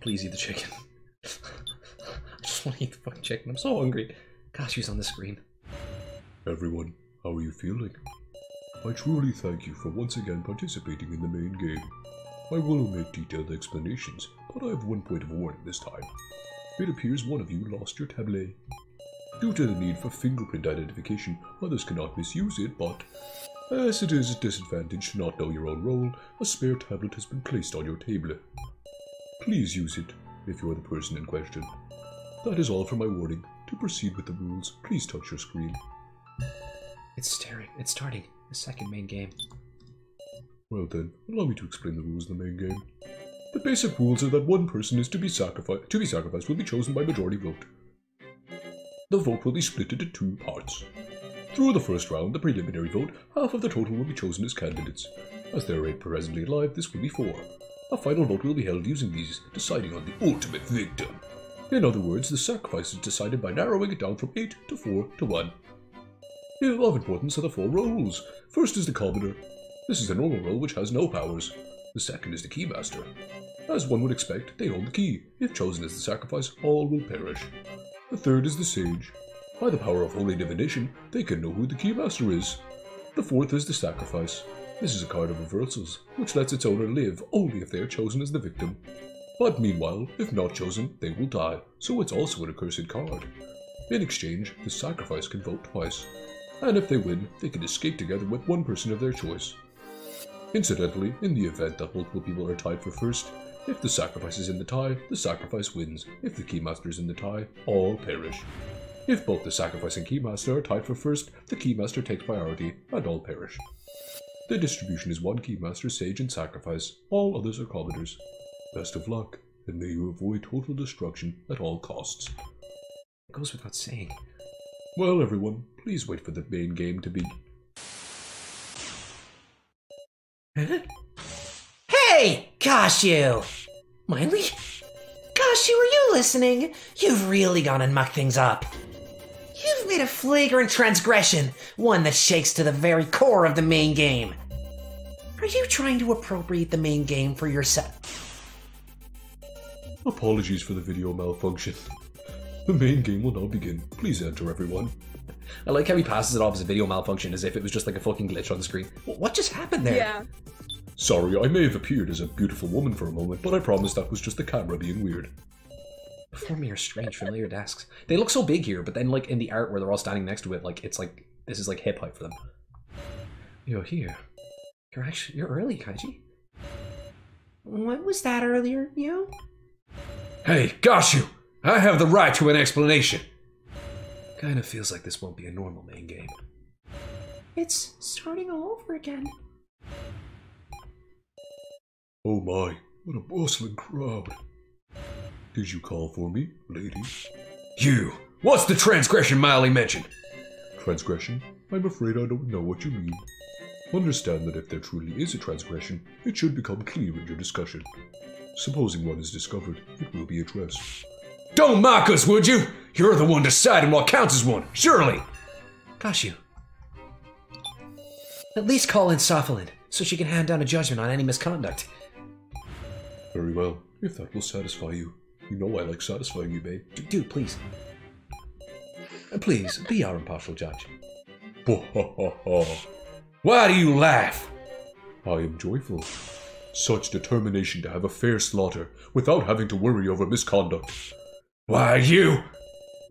please eat the chicken. I just want to eat the fucking chicken. I'm so hungry. Gosh, who's on the screen? Everyone, how are you feeling? I truly thank you for once again participating in the main game. I will omit detailed explanations, but I have one point of warning this time. It appears one of you lost your tablet. Due to the need for fingerprint identification, others cannot misuse it, but as it is a disadvantage to not know your own role, a spare tablet has been placed on your table. Please use it, if you are the person in question. That is all for my warning. To proceed with the rules, please touch your screen. It's starting. The second main game. Well then, allow me to explain the rules of the main game. The basic rules are that one person is to be sacrificed will be chosen by majority vote. The vote will be split into two parts. Through the first round, the preliminary vote, half of the total will be chosen as candidates. As there are 8 presently alive, this will be 4. A final vote will be held using these, deciding on the ultimate victim. In other words, the sacrifice is decided by narrowing it down from 8 to 4 to 1. Of importance are the 4 roles. First is the commoner. This is a normal role which has no powers. The second is the keymaster. As one would expect, they hold the key. If chosen as the sacrifice, all will perish. The third is the sage. By the power of holy divination, they can know who the keymaster is. The fourth is the sacrifice. This is a card of reversals, which lets its owner live only if they are chosen as the victim. But meanwhile, if not chosen, they will die, so it's also an accursed card. In exchange, the sacrifice can vote twice. And if they win, they can escape together with one person of their choice. Incidentally, in the event that multiple people are tied for first, if the sacrifice is in the tie, the sacrifice wins. If the keymaster is in the tie, all perish. If both the sacrifice and keymaster are tied for first, the keymaster takes priority, and all perish. The distribution is 1 keymaster, sage, and sacrifice. All others are commoners. Best of luck, and may you avoid total destruction at all costs. It goes without saying. Well, everyone, please wait for the main game to be... Hey! Gosh, you! Miley? Gosh, you, are you listening? You've really gone and mucked things up. You've made a flagrant transgression, one that shakes to the very core of the main game. Are you trying to appropriate the main game for yourself? Apologies for the video malfunction. The main game will now begin. Please enter, everyone. I like how he passes it off as a video malfunction as if it was just like a fucking glitch on the screen. What just happened there? Yeah. Sorry, I may have appeared as a beautiful woman for a moment, but I promise that was just the camera being weird. Before me are strange, familiar desks. They look so big here, but then like in the art where they're all standing next to it, like it's like this is like hip height for them. You're here. You're early, Kaiji. What was that earlier, you? Hey, gosh you! I have the right to an explanation. Kinda feels like this won't be a normal main game. It's starting all over again. Oh my, what a bustling crowd. Did you call for me, lady? You! What's the transgression Miley mentioned? Transgression? I'm afraid I don't know what you mean. Understand that if there truly is a transgression, it should become clear in your discussion. Supposing one is discovered, it will be addressed. Don't mock us, would you? You're the one deciding what counts as one, surely! Gosh, you. At least call in Sophalin, so she can hand down a judgment on any misconduct. Very well, if that will satisfy you. You know I like satisfying you, babe. Dude, please. Please, be our impartial judge. Why do you laugh? I am joyful. Such determination to have a fair slaughter, without having to worry over misconduct. Why, you...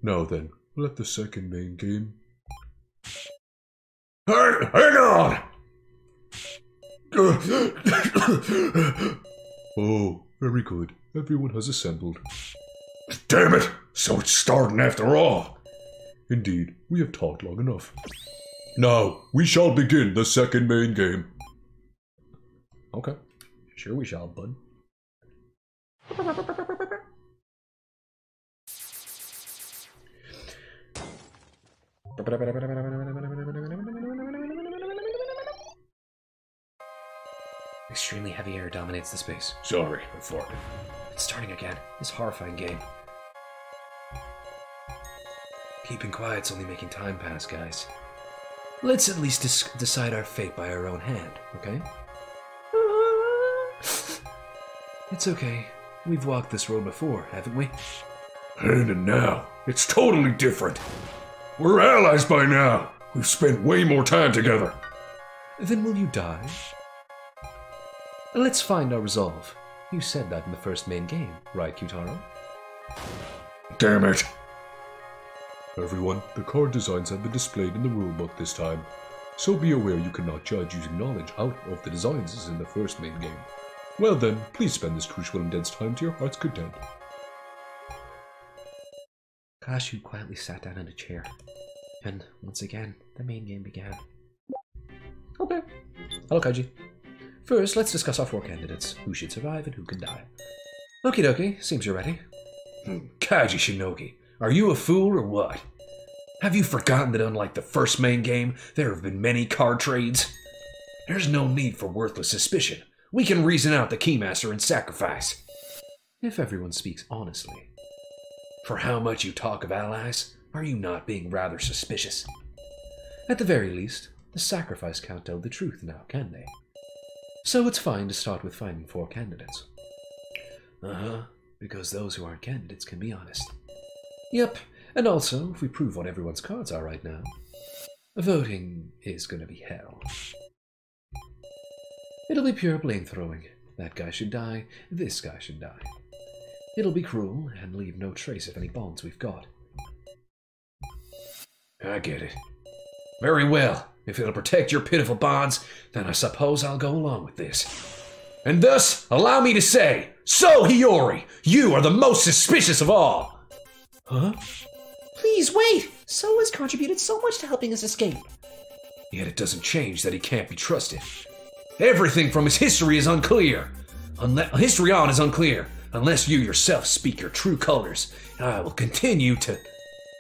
Now then, let the second main game... Hang on! Oh, very good. Everyone has assembled. Damn it! So it's starting after all. Indeed, we have talked long enough. Now, we shall begin the second main game. Okay. Sure we shall, bud. Extremely heavy air dominates the space. Sorry, I farted. It's starting again. This horrifying game. Keeping quiet's only making time pass, guys. Let's at least decide our fate by our own hand, okay? It's okay. We've walked this road before, haven't we? And now, it's totally different. We're allies by now. We've spent way more time together. Then will you die? Let's find our resolve. You said that in the first main game, right, Kyutaro? Damn it. Everyone, the card designs have been displayed in the rulebook this time, so be aware you cannot judge using knowledge out of the designs as in the first main game. Well then, please spend this crucial and dense time to your heart's content. Kashu quietly sat down in a chair, and once again, the main game began. Okay. Hello, Kaiji. First, let's discuss our 4 candidates. Who should survive and who can die. Okie dokie, seems you're ready. Kaji Shinogi, are you a fool or what? Have you forgotten that unlike the first main game, there have been many card trades? There's no need for worthless suspicion. We can reason out the Keymaster and sacrifice. If everyone speaks honestly. For how much you talk of allies, are you not being rather suspicious? At the very least, the sacrifice can't tell the truth now, can they? So it's fine to start with finding 4 candidates. Because those who aren't candidates can be honest. Yep, and also, if we prove what everyone's cards are right now, voting is gonna be hell. It'll be pure blame throwing. That guy should die, this guy should die. It'll be cruel and leave no trace of any bonds we've got. I get it. Very well. If it'll protect your pitiful bonds, then I suppose I'll go along with this. And thus, allow me to say, So Hiyori, you are the most suspicious of all! Huh? Please wait! So has contributed so much to helping us escape. Yet it doesn't change that he can't be trusted. Everything from his history is unclear. History on is unclear. Unless you yourself speak your true colors, I will continue to...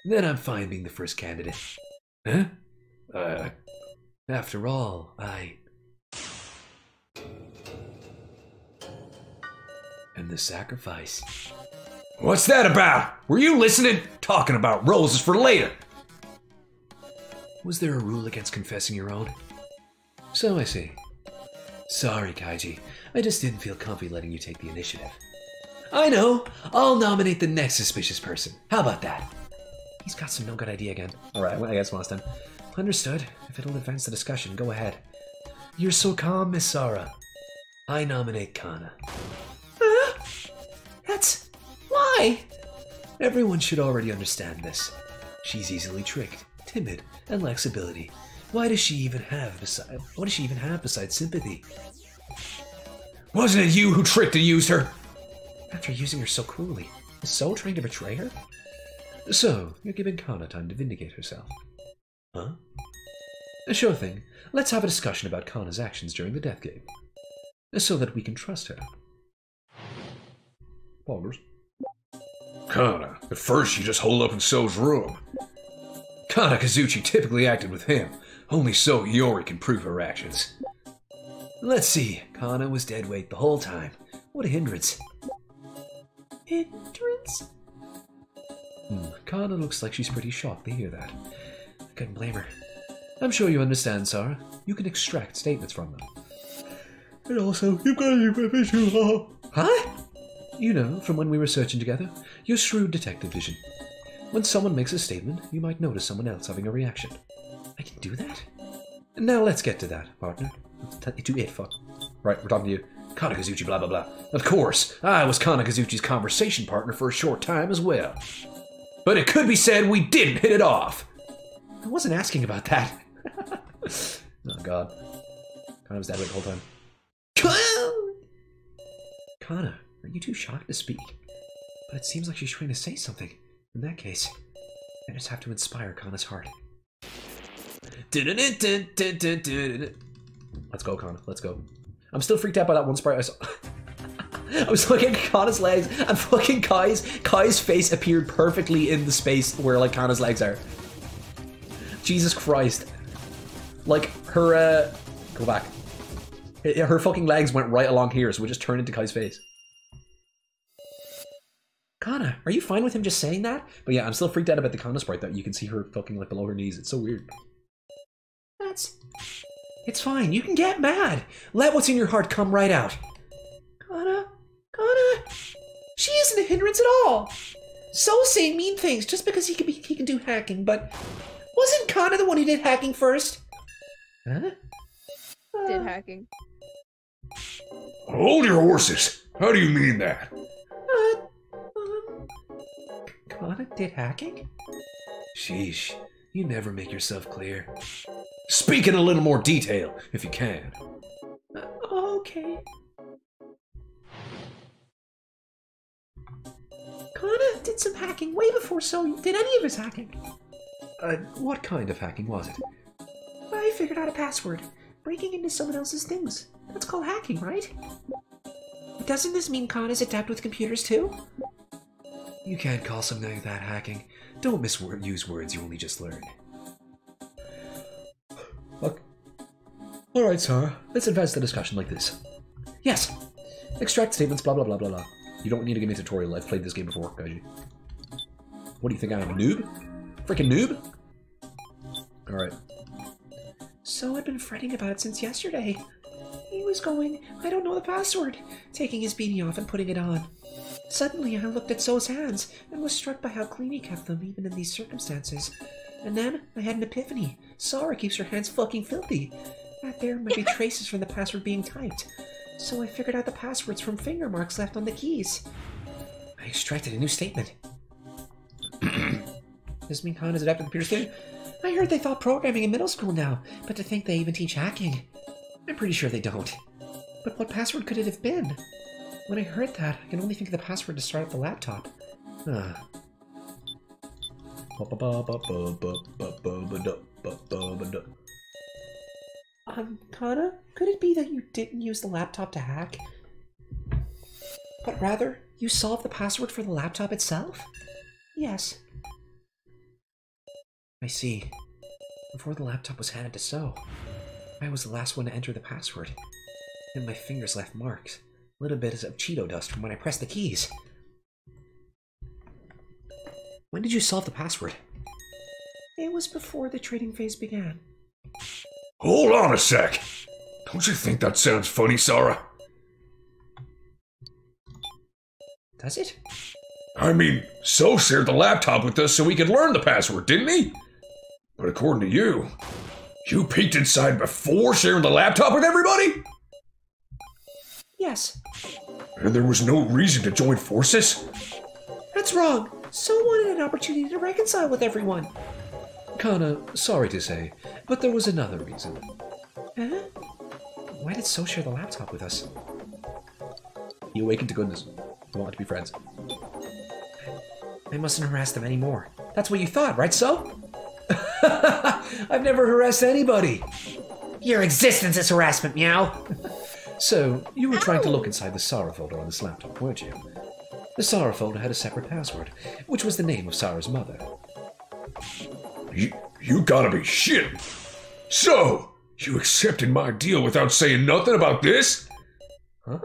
Then I'm fine being the first candidate. Huh? After all, And the sacrifice. What's that about? Were you listening? Talking about roses for later. Was there a rule against confessing your own? So I see. Sorry, Kaiji. I just didn't feel comfy letting you take the initiative. I know! I'll nominate the next suspicious person. How about that? He's got some no good idea again. Alright, I guess last time. Understood. If it'll advance the discussion, go ahead. You're so calm, Miss Sara. I nominate Kana. That's... why? Everyone should already understand this. She's easily tricked, timid, and lacks ability. What does she even have besides sympathy? Wasn't it you who tricked and used her? After using her so cruelly, is So trying to betray her? So, you're giving Kana time to vindicate herself. Huh? Sure thing. Let's have a discussion about Kana's actions during the death game. So that we can trust her. Poggers. Kana, at first you just holed up in So's room. Kana Kazuchi typically acted with him. Only So Hiyori can prove her actions. Let's see. Kana was dead weight the whole time. What a hindrance. Hindrance? Kana looks like she's pretty shocked to hear that. I couldn't blame her. I'm sure you understand, Sara. You can extract statements from them. And also, you've got a professional. Huh? You know, from when we were searching together, your shrewd detective vision. When someone makes a statement, you might notice someone else having a reaction. I can do that? Now let's get to that, partner. To it, fuck. Right, we're talking to you. Kana Kazuchi, blah blah blah. Of course, I was Kana Kazuchi's conversation partner for a short time as well. But it could be said we didn't hit it off. I wasn't asking about that. Oh god. Kana was dead the whole time. Kana, are you too shocked to speak? But it seems like she's trying to say something. In that case, I just have to inspire Kana's heart. Let's go, Kana. Let's go. I'm still freaked out by that one sprite I saw. I was looking at Kana's legs, and fucking Kai's face appeared perfectly in the space where like Kana's legs are. Jesus Christ! Like her, go back. Her fucking legs went right along here, so we just turned into Kai's face. Kana, are you fine with him just saying that? But yeah, I'm still freaked out about the Kana sprite that you can see her fucking like below her knees. It's so weird. It's fine. You can get mad. Let what's in your heart come right out. Kana? wasn't a hindrance at all. So saying mean things just because he can do hacking, but wasn't Kana the one who did hacking first? Huh? Did hacking. Hold your horses. How do you mean that? Kana did hacking? Sheesh, you never make yourself clear. Speak in a little more detail, if you can. Okay. Kana did some hacking way before So did any of his hacking. What kind of hacking was it? I figured out a password. Breaking into someone else's things. That's called hacking, right? Doesn't this mean Kana's adept with computers too? You can't call something like that hacking. Don't misuse words you only just learned. Look. Alright, Sara. Let's advance the discussion like this. Yes. Extract statements, blah blah blah blah blah. You don't need to give me a tutorial. I've played this game before, Kaiji. What do you think, I'm a noob? Freaking noob? Alright. So I'd been fretting about it since yesterday. He was going, I don't know the password, taking his beanie off and putting it on. Suddenly I looked at So's hands and was struck by how clean he kept them even in these circumstances. And then I had an epiphany. Sara keeps her hands fucking filthy. That there might be traces from the password being typed. So I figured out the passwords from finger marks left on the keys. I extracted a new statement. Does mean Kana's adept at the computers too? I heard they thought programming in middle school now, but to think they even teach hacking. I'm pretty sure they don't. But what password could it have been? When I heard that, I can only think of the password to start up the laptop. Kana, could it be that you didn't use the laptop to hack? But rather, you solved the password for the laptop itself? Yes. I see. Before the laptop was handed to So, I was the last one to enter the password. And my fingers left marks. A little bit of Cheeto dust from when I pressed the keys. When did you solve the password? It was before the trading phase began. Hold on a sec. Don't you think that sounds funny, Sara? Does it? I mean, So shared the laptop with us so we could learn the password, didn't he? But according to you, you peeked inside before sharing the laptop with everybody? Yes. And there was no reason to join forces? That's wrong. So wanted an opportunity to reconcile with everyone. Kana, sorry to say, but there was another reason. Huh? Why did So share the laptop with us? He awakened to goodness. He wanted to be friends. I mustn't harass them anymore. That's what you thought, right, So? I've never harassed anybody. Your existence is harassment, meow. So, you were trying to look inside the Sara folder on this laptop, weren't you? The Sara folder had a separate password, which was the name of Sara's mother. You gotta be shitting. So, you accepted my deal without saying nothing about this? Huh?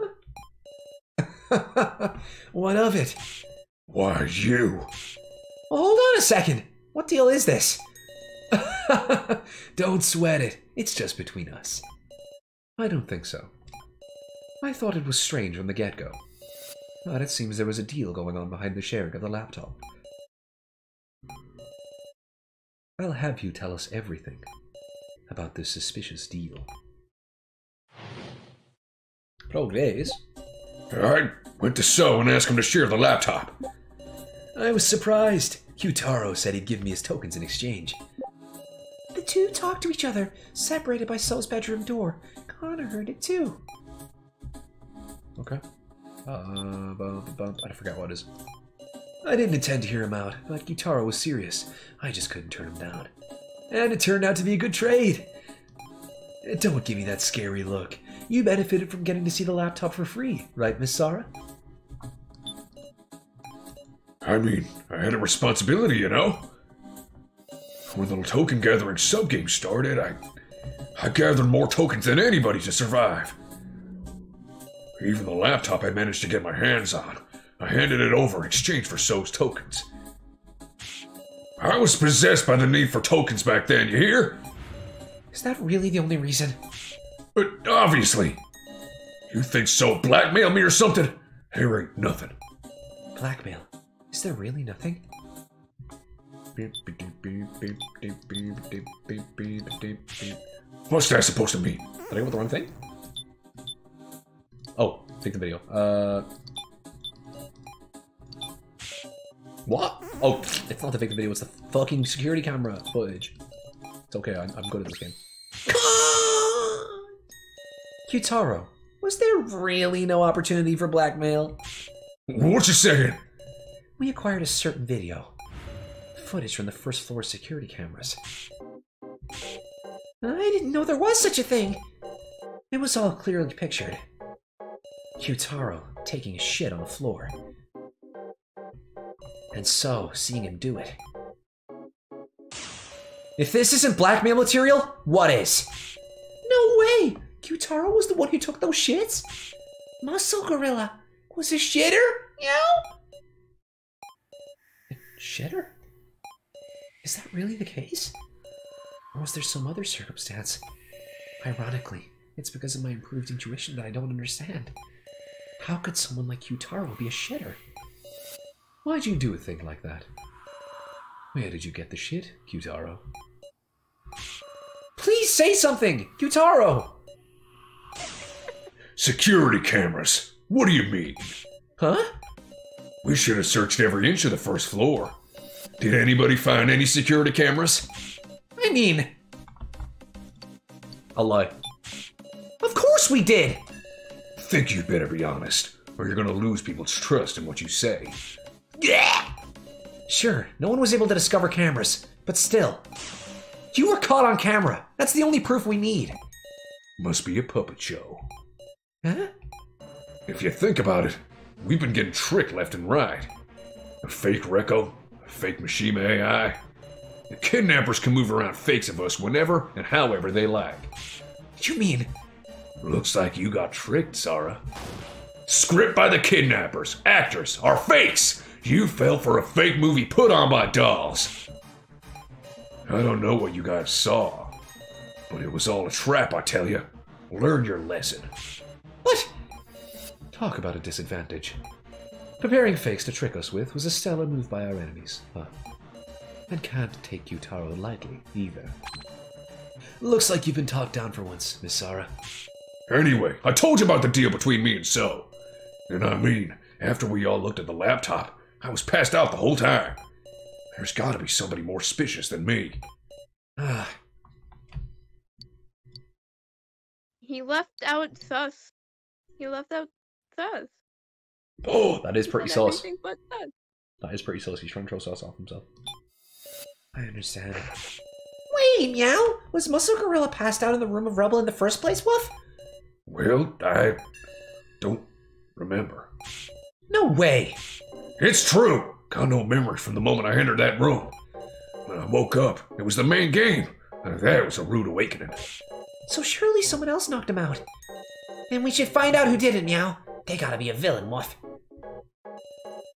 What of it? Why, you. Well, hold on a second. What deal is this? Don't sweat it. It's just between us. I don't think so. I thought it was strange from the get-go. But it seems there was a deal going on behind the sharing of the laptop. I'll have you tell us everything about this suspicious deal. Progress. I went to So and asked him to share the laptop. I was surprised. Yutaro said he'd give me his tokens in exchange. The two talked to each other, separated by So's bedroom door. Kana heard it too. Okay. I forgot what it is. I didn't intend to hear him out, but Yutaro was serious. I just couldn't turn him down. And it turned out to be a good trade. Don't give me that scary look. You benefited from getting to see the laptop for free, right, Miss Sara? I mean, I had a responsibility, you know? When the token gathering subgame started, I gathered more tokens than anybody to survive. Even the laptop I managed to get my hands on, I handed it over in exchange for So's tokens. I was possessed by the need for tokens back then, you hear? Is that really the only reason? But obviously. You think So blackmailed me or something? There ain't nothing. Blackmail. Is there really nothing? What's that supposed to mean? Did I go with the wrong thing? Oh, take the video. What? Oh, it's not the victim video, it's the fucking security camera footage. It's okay, I'm good at this game. Kyutaro, was there really no opportunity for blackmail? What's you saying? We acquired a certain video. Footage from the first floor security cameras. I didn't know there was such a thing. It was all clearly pictured. Kyutaro taking a shit on the floor. And so, seeing him do it. If this isn't blackmail material, what is? No way! Kyutaro was the one who took those shits? Muscle Gorilla was a shitter? Meow? Shitter? Is that really the case? Or was there some other circumstance? Ironically, it's because of my improved intuition that I don't understand. How could someone like Kyutaro be a shitter? Why'd you do a thing like that? Where did you get the shit, Kyutaro? Please say something, Kyutaro! Security cameras. What do you mean? Huh? We should have searched every inch of the first floor. Did anybody find any security cameras? I mean... I'll lie. Of course we did! Think you'd better be honest, or you're gonna lose people's trust in what you say. Yeah! Sure, no one was able to discover cameras, but still. You were caught on camera. That's the only proof we need. Must be a puppet show. Huh? If you think about it, we've been getting tricked left and right. A fake Recco, a fake Mishima AI. The kidnappers can move around fakes of us whenever and however they like. You mean... Looks like you got tricked, Sara. Script by the kidnappers, actors, are fakes! You fell for a fake movie put on by dolls. I don't know what you guys saw, but it was all a trap, I tell you. Learn your lesson. What? Talk about a disadvantage. Preparing fakes to trick us with was a stellar move by our enemies, huh? And can't take Kyutaro lightly, either. Looks like you've been talked down for once, Miss Sara. Anyway, I told you about the deal between me and So. And I mean, after we all looked at the laptop, I was passed out the whole time. There's gotta be somebody more suspicious than me. Ah, He left out sus. He left out sus. Oh, that is He pretty said sauce. everything but sus. That is pretty sauce. He's trying to throw sauce off himself. I understand. Wait, Meow? Was Muscle Gorilla passed out in the room of rubble in the first place, Woof? well, I don't remember. No way! It's true. Got no memory from the moment I entered that room. When I woke up, it was the main game. That was a rude awakening. So surely someone else knocked him out. And we should find out who did it, Meow. They gotta be a villain, Woof.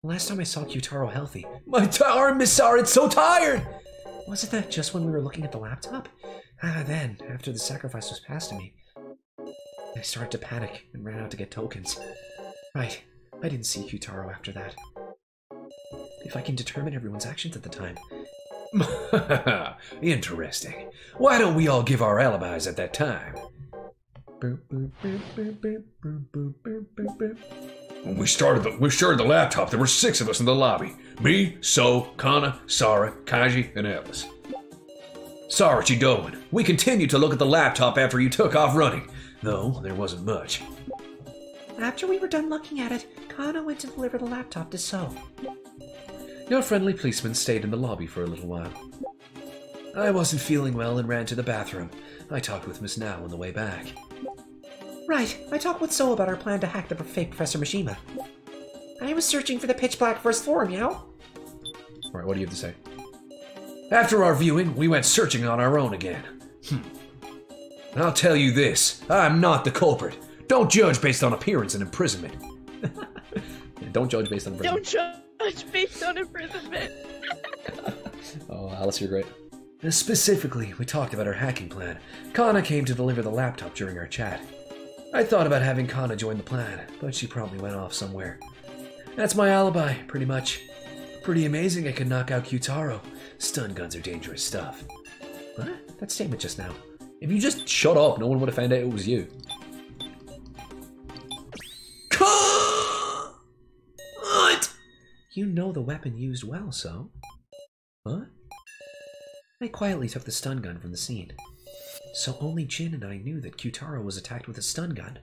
Last time I saw Kyutaro healthy. My arm, Miss Sara, it's so tired! Wasn't that just when we were looking at the laptop? Then, after the sacrifice was passed to me, I started to panic and ran out to get tokens. Right, I didn't see Kyutaro after that. If I can determine everyone's actions at the time. Interesting. Why don't we all give our alibis at that time? When we shared the laptop, there were 6 of us in the lobby. Me, So, Kana, Sara, Kaji, and Alice. Sorry, Chidoan. We continued to look at the laptop after you took off running, though there wasn't much. After we were done looking at it, Kana went to deliver the laptop to So. Your friendly policeman stayed in the lobby for a little while. I wasn't feeling well and ran to the bathroom. I talked with Miss Now on the way back. Right, I talked with So about our plan to hack the fake Professor Mishima. I was searching for the pitch black first floor, Meow. Alright, what do you have to say? After our viewing, we went searching on our own again. I'll tell you this, I'm not the culprit. Don't judge based on appearance and imprisonment. Don't judge based on imprisonment. Don't judge based on imprisonment. Oh, Alice, you're great. Specifically, we talked about our hacking plan. Kana came to deliver the laptop during our chat. I thought about having Kana join the plan, but she promptly went off somewhere. That's my alibi, pretty much. Pretty amazing I can knock out Q-Taro. Stun guns are dangerous stuff. What? That statement just now. If you just shut up, no one would have found out it was you. What? You know the weapon used well, so? What? I quietly took the stun gun from the scene. So only Jin and I knew that Q-Taro was attacked with a stun gun.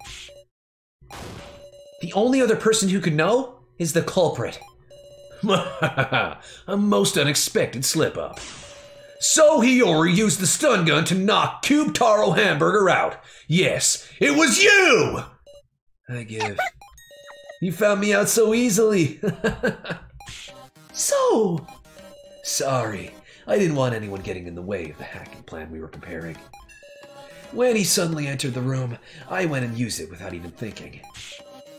The only other person who could know is the culprit. A most unexpected slip-up. So Hiyori used the stun gun to knock Cube Taro Hamburger out. Yes, it was you! I give. You found me out so easily. So! Sorry, I didn't want anyone getting in the way of the hacking plan we were preparing. When he suddenly entered the room, I went and used it without even thinking.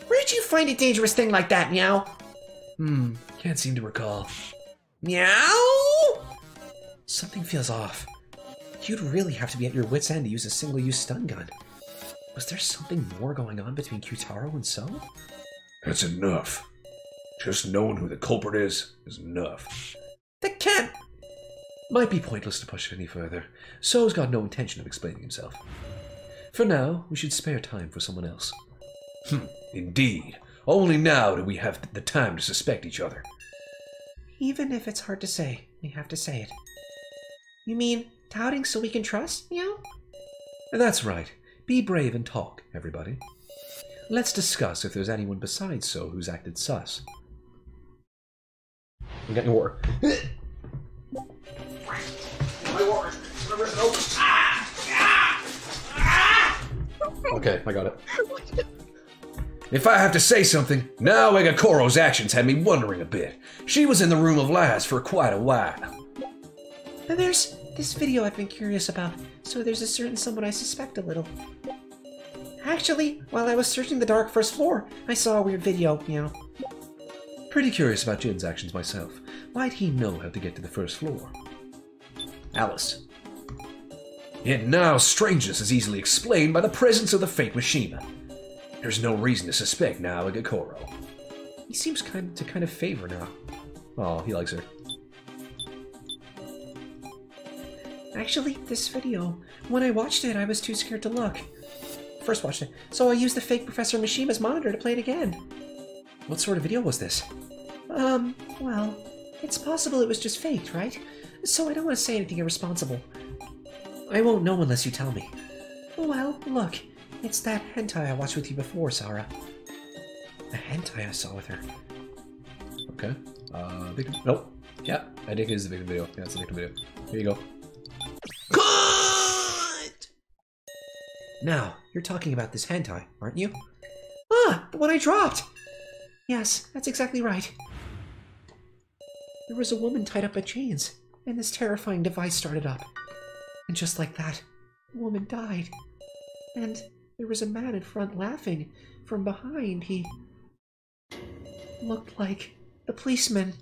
Where'd you find a dangerous thing like that, Meow? Can't seem to recall. Meow? Something feels off. You'd really have to be at your wit's end to use a single-use stun gun. Was there something more going on between Q-Taro and So? That's enough. Just knowing who the culprit is enough. That can't... Might be pointless to push it any further. So's got no intention of explaining himself. For now, we should spare time for someone else. Indeed. Only now do we have the time to suspect each other. Even if it's hard to say, we have to say it. You mean doubting so we can trust, Meow? That's right. Be brave and talk, everybody. Let's discuss if there's anyone besides So who's acted sus. I'm getting water. Okay, I got it. If I have to say something, now Egakoro's actions had me wondering a bit. She was in the room of lies for quite a while. And there's this video I've been curious about, so there's a certain someone I suspect a little. Actually, while I was searching the dark first floor, I saw a weird video, Meow. Pretty curious about Jin's actions myself. Why'd he know how to get to the first floor? Alice. Yet now strangeness is easily explained by the presence of the fake Mishima. There's no reason to suspect now Egakoro. He seems to kind of favor now. Oh, he likes her. Actually, this video, when I watched it, I was too scared to look. First watched it, so I used the fake Professor Mishima's monitor to play it again. What sort of video was this? Well, it's possible it was just faked, right? So I don't want to say anything irresponsible. I won't know unless you tell me. Well, look, it's that hentai I watched with you before, Sarah. A hentai I saw with her. Okay. Nope. Yeah, I think it is the victim video. Yeah, it's the victim video. Here you go. Cut! Now, you're talking about this hentai, aren't you? Ah, the one I dropped! Yes, that's exactly right. There was a woman tied up with chains, and this terrifying device started up. And just like that, the woman died. And there was a man in front laughing. From behind, he looked like the policeman.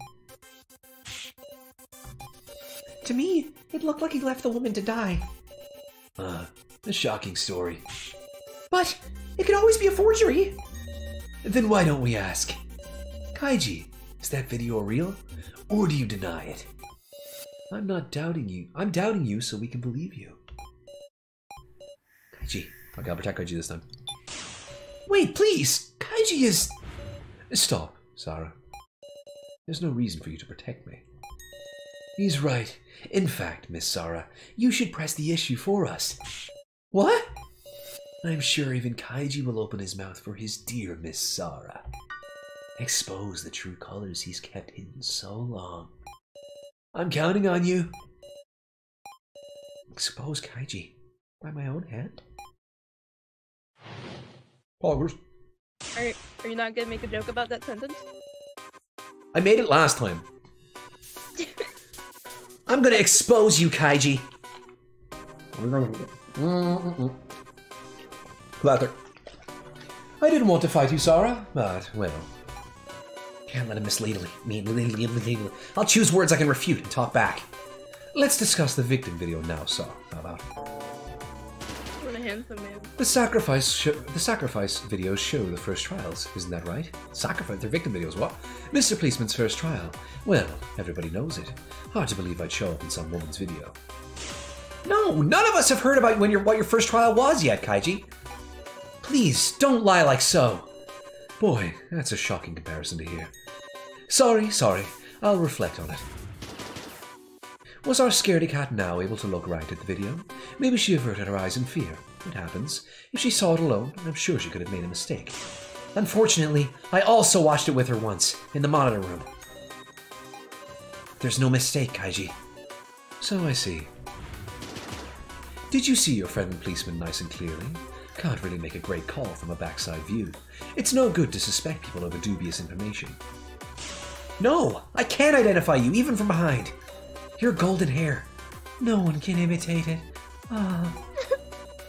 To me, it looked like he left the woman to die. A shocking story. But it could always be a forgery. Then why don't we ask? Kaiji, is that video real? Or do you deny it? I'm not doubting you. I'm doubting you so we can believe you. Kaiji. Okay, I'll protect Kaiji this time. Wait, please! Kaiji is... Stop, Sarah. There's no reason for you to protect me. He's right. In fact, Miss Sarah, you should press the issue for us. What? I'm sure even Kaiji will open his mouth for his dear Miss Sarah. Expose the true colors he's kept hidden so long. I'm counting on you. Expose Kaiji by my own hand? Poggers. Are you not gonna make a joke about that sentence? I made it last time. I'm gonna expose you, Kaiji. Lather. I didn't want to fight you, Sarah, but, well... Can't let him mislead me. I'll choose words I can refute and talk back. Let's discuss the victim video now, Sarah. How about it? You wanna handsome man. The sacrifice videos show the first trials, isn't that right? Sacrifice, their victim videos, what? Mr. Policeman's first trial. Well, everybody knows it. Hard to believe I'd show up in some woman's video. No, none of us have heard about what your first trial was yet, Kaiji. Please, don't lie like so. Boy, that's a shocking comparison to hear. Sorry. I'll reflect on it. Was our scaredy cat now able to look right at the video? Maybe she averted her eyes in fear. It happens. If she saw it alone, I'm sure she could have made a mistake. Unfortunately, I also watched it with her once, in the monitor room. There's no mistake, Kaiji. So I see. Did you see your friendly policeman nice and clearly? Can't really make a great call from a backside view. It's no good to suspect people over dubious information. No, I can't identify you, even from behind. Your golden hair. No one can imitate it. Ah.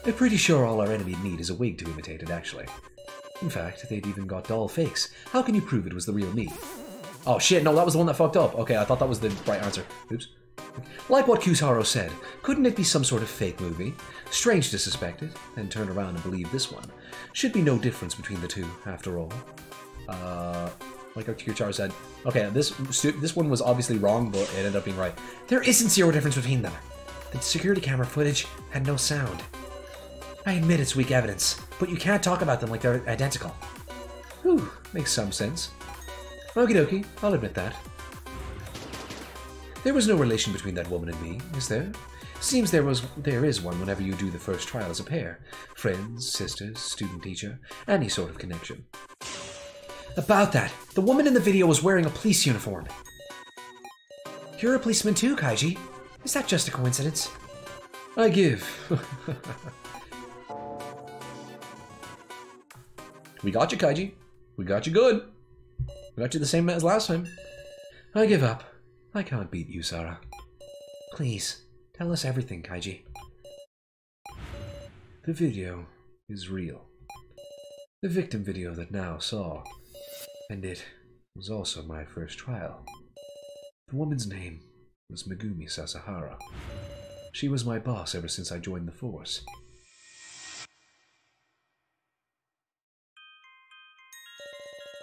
I'm pretty sure all our enemy need is a wig to imitate it, actually. In fact, they've even got doll fakes. How can you prove it was the real me? Oh shit, no, that was the one that fucked up. Okay, I thought that was the right answer. Oops. Like what Kusaro said, couldn't it be some sort of fake movie? Strange to suspect it, and turn around and believe this one. Should be no difference between the two, after all. Like Kusaro said, okay, this one was obviously wrong, but it ended up being right. There isn't zero difference between them. The security camera footage had no sound. I admit it's weak evidence, but you can't talk about them like they're identical. Whew, makes some sense. Okie dokie, I'll admit that. There was no relation between that woman and me, is there? Seems there is one whenever you do the first trial as a pair. Friends, sisters, student-teacher, any sort of connection. About that, the woman in the video was wearing a police uniform. You're a policeman too, Kaiji. Is that just a coincidence? I give. We got you, Kaiji. We got you good. We got you the same as last time. I give up. I can't beat you, Sara. Please, tell us everything, Kaiji. The video is real. The victim video that Now saw. And it was also my first trial. The woman's name was Megumi Sasahara. She was my boss ever since I joined the force.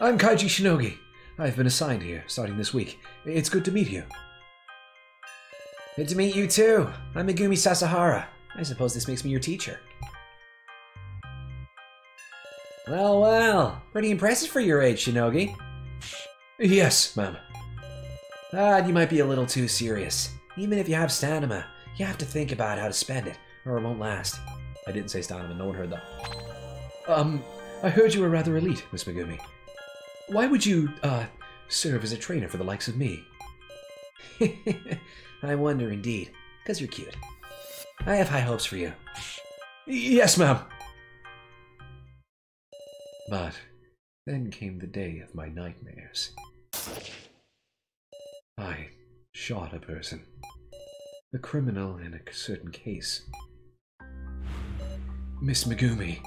I'm Kaiji Shinogi. I've been assigned here, starting this week. It's good to meet you. Good to meet you too. I'm Megumi Sasahara. I suppose this makes me your teacher. Well, pretty impressive for your age, Shinogi. Yes, ma'am. You might be a little too serious. Even if you have stamina, you have to think about how to spend it, or it won't last. I didn't say stamina, no one heard that. I heard you were rather elite, Miss Megumi. Why would you, serve as a trainer for the likes of me? I wonder indeed, because you're cute. I have high hopes for you. Yes, ma'am. But then came the day of my nightmares. I shot a person. A criminal in a certain case. Miss Megumi.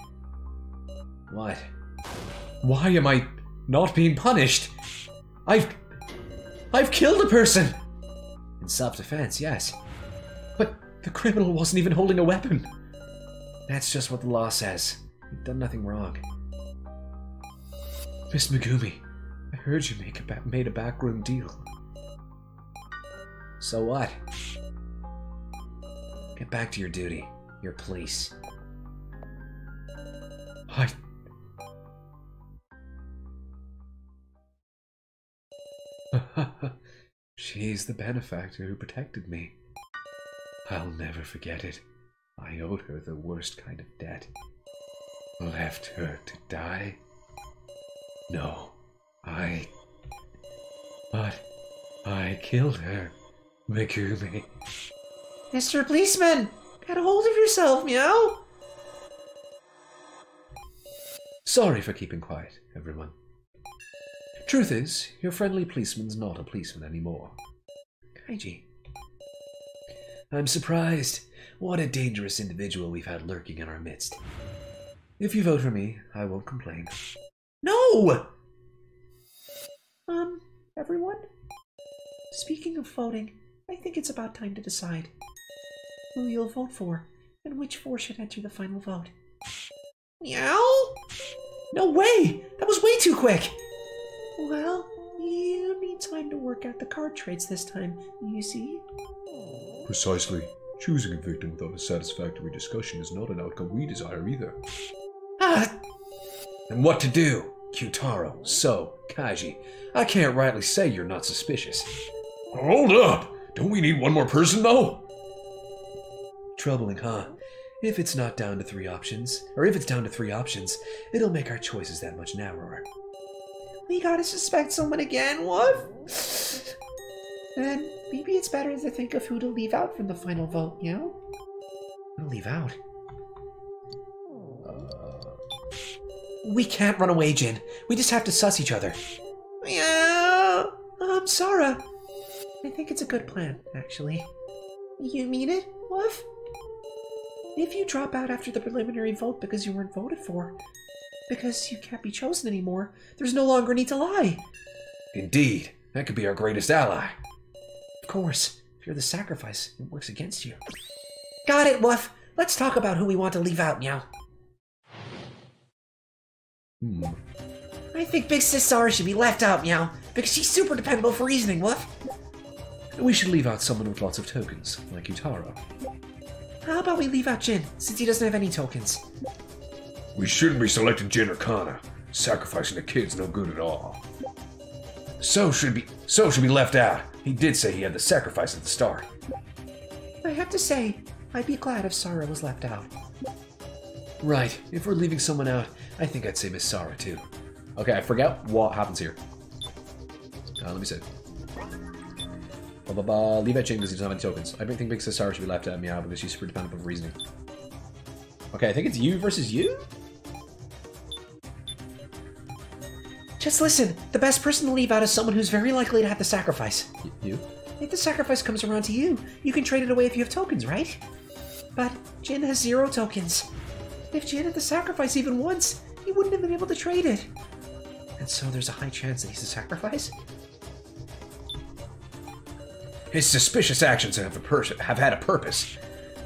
What? Why am I not being punished? I've killed a person! In self-defense, yes. But the criminal wasn't even holding a weapon. That's just what the law says. You've done nothing wrong. Miss Megumi, I heard you made a backroom deal. So what? Get back to your duty. You're police. She's the benefactor who protected me. I'll never forget it. I owed her the worst kind of debt. Left her to die? No, But I killed her, Megumi. Mr. Policeman, get a hold of yourself, meow! Sorry for keeping quiet, everyone. Truth is, your friendly policeman's not a policeman anymore. Kaiji. I'm surprised. What a dangerous individual we've had lurking in our midst. If you vote for me, I won't complain. No! Everyone? Speaking of voting, I think it's about time to decide who you'll vote for and and which four should enter the final vote. Meow? No way! That was way too quick! Well, you need time to work out the card traits this time, you see? Precisely. Choosing a victim without a satisfactory discussion is not an outcome we desire either. Ah! And what to do? Kyutaro, So, Kaji. I can't rightly say you're not suspicious. Hold up! Don't we need one more person, though? Troubling, huh? If it's not down to 3 options, or if it's down to 3 options, it'll make our choices that much narrower. We gotta suspect someone again, what? Then maybe it's better to think of who to leave out from the final vote, you know? I'll leave out. We can't run away, Jin. We just have to suss each other. Yeah. Sara. I think it's a good plan, actually. You mean it, Wolf? If you drop out after the preliminary vote because you weren't voted for, because you can't be chosen anymore, there's no longer need to lie. Indeed, that could be our greatest ally. Of course, if you're the sacrifice, it works against you. Got it, Wolf. Let's talk about who we want to leave out, Meow. I think Big Sis Sara should be left out, Meow, because she's super dependable for reasoning, Wolf. We should leave out someone with lots of tokens, like Utaro. How about we leave out Jin, since he doesn't have any tokens? We shouldn't be selecting Jin or Kana. Sacrificing a kid's no good at all. So should be left out. He did say he had the sacrifice at the start. I have to say, I'd be glad if Sara was left out. Right, if we're leaving someone out, I think I'd say Miss Sara too. Okay, I forget what happens here. Let me see. Leave out Jin because he doesn't have any tokens. I don't think Big Sis Sara should be left out, Meow, because she's super dependent on reasoning. Okay, I think it's you versus you? Just listen, the best person to leave out is someone who's very likely to have the sacrifice. You? If the sacrifice comes around to you, you can trade it away if you have tokens, right? But Jin has 0 tokens. If Jin had the sacrifice even once, he wouldn't have been able to trade it. And so there's a high chance that he's a sacrifice? His suspicious actions have had a purpose.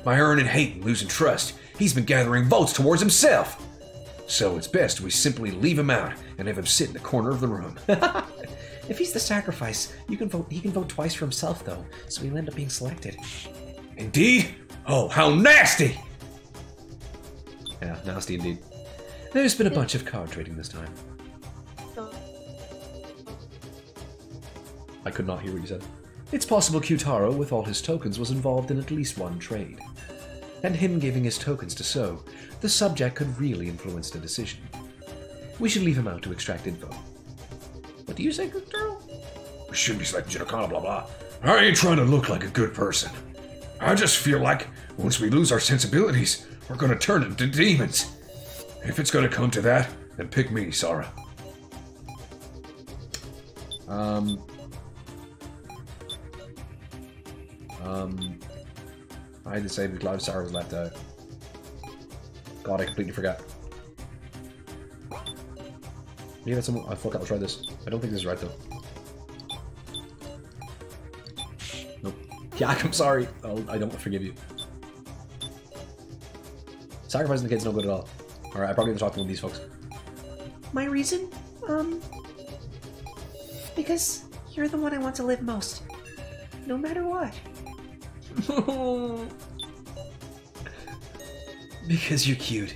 By earning hate and losing trust, he's been gathering votes towards himself. So it's best we simply leave him out and have him sit in the corner of the room. If he's the sacrifice, he can vote twice for himself, though, so he'll end up being selected. Indeed? Oh, how nasty! Yeah, nasty indeed. There's been a bunch of card trading this time. I could not hear what you said. It's possible Kyutaro, with all his tokens, was involved in at least one trade. And him giving his tokens to So, the subject could really influence the decision. We should leave him out to extract info. What do you say, Kyutaro? We shouldn't be selecting Jin or Kana, blah blah. I ain't trying to look like a good person. I just feel like once we lose our sensibilities, we're gonna turn into demons. If it's gonna come to that, then pick me, Sara. I decided Cloud Sara was left out. God, I completely forgot. Maybe that's someone. I fuck, I'll try this. I don't think this is right though. Nope. Yak, I'm sorry. I don't forgive you. Sacrificing the kid's no good at all. Alright, I probably have to talk to one of these folks. My reason? Because you're the one I want to live most. No matter what. Because you're cute.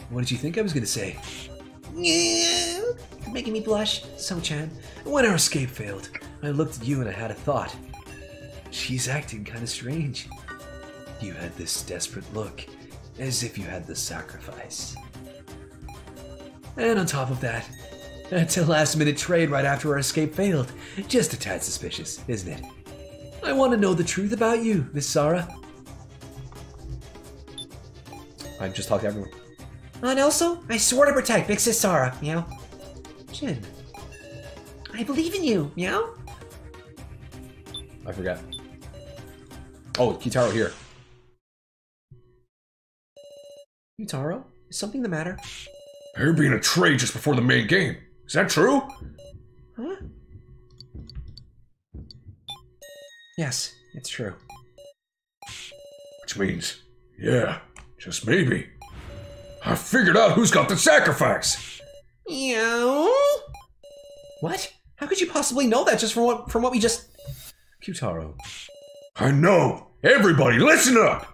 What did you think I was gonna say? You're making me blush, So-chan. When our escape failed, I looked at you and I had a thought. She's acting kinda strange. You had this desperate look, as if you had the sacrifice. And on top of that, that's a last-minute trade right after our escape failed. Just a tad suspicious, isn't it? I want to know the truth about you, Miss Sara. I'm just talking to everyone. And also, I swore to protect Big Sis Sara, Meow. Jin. I believe in you, Meow. I forgot. Oh, Kitaro here. Utaro, is something the matter? There being a trade just before the main game. Is that true? Huh? Yes, it's true. Which means Yeah, just maybe. I figured out who's got the sacrifice. Meow. What? How could you possibly know that just from what we just... Q-Taro. I know. Everybody, listen up.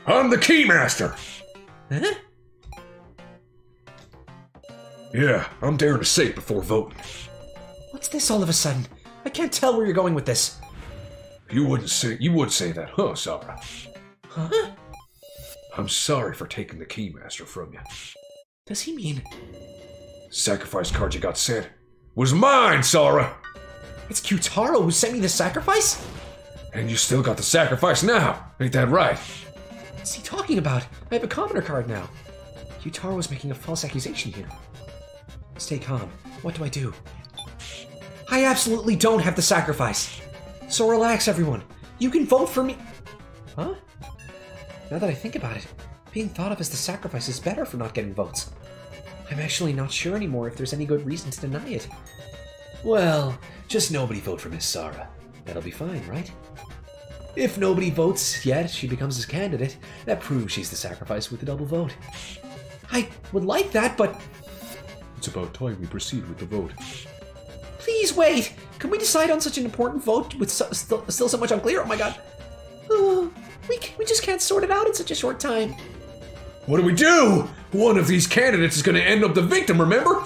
I'm the Keymaster. Huh? Yeah, I'm daring to say it before voting. What's this all of a sudden? I can't tell where you're going with this. You would say that, huh, Sara? Huh? I'm sorry for taking the Keymaster from you. Does he mean... Sacrifice card you got sent was mine, Sara! It's Q-Taro who sent me the sacrifice? And you still got the sacrifice now, ain't that right? What's he talking about? I have a commoner card now. Q-Taro is making a false accusation here. Stay calm. What do I do? I absolutely don't have the sacrifice. So relax, everyone. You can vote for me. Huh? Now that I think about it, being thought of as the sacrifice is better for not getting votes. I'm actually not sure anymore if there's any good reason to deny it. Well, just nobody vote for Miss Sara. That'll be fine, right? If nobody votes yet, she becomes his candidate. That proves she's the sacrifice with the double vote. I would like that, but It's about time we proceed with the vote. please wait. Can we decide on such an important vote with still so much unclear? Oh my god. Oh, we just can't sort it out in such a short time. What do we do? One of these candidates is gonna end up the victim, remember?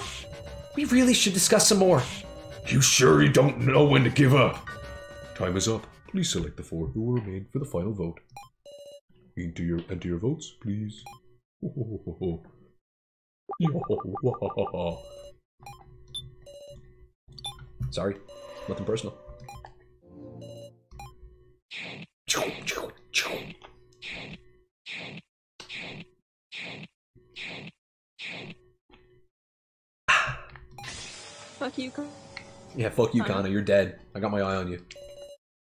We really should discuss some more. You sure you don't know when to give up? Time is up. Please select the 4 who will remain for the final vote. Enter your votes, please. Sorry. Nothing personal. Fuck you. Yeah, fuck you, Kana. You're dead. I got my eye on you.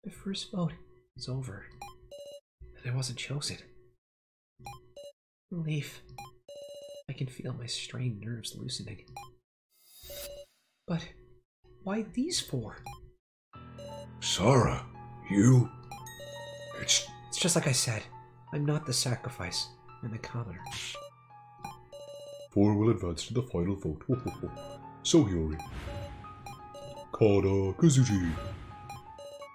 The first vote is over, and I wasn't chosen. Relief. I can feel my strained nerves loosening. But why these 4? Sara, you... It's just like I said. I'm not the sacrifice. I'm the commoner. 4 will advance to the final vote. So Hiyori. Kana Kazuchi.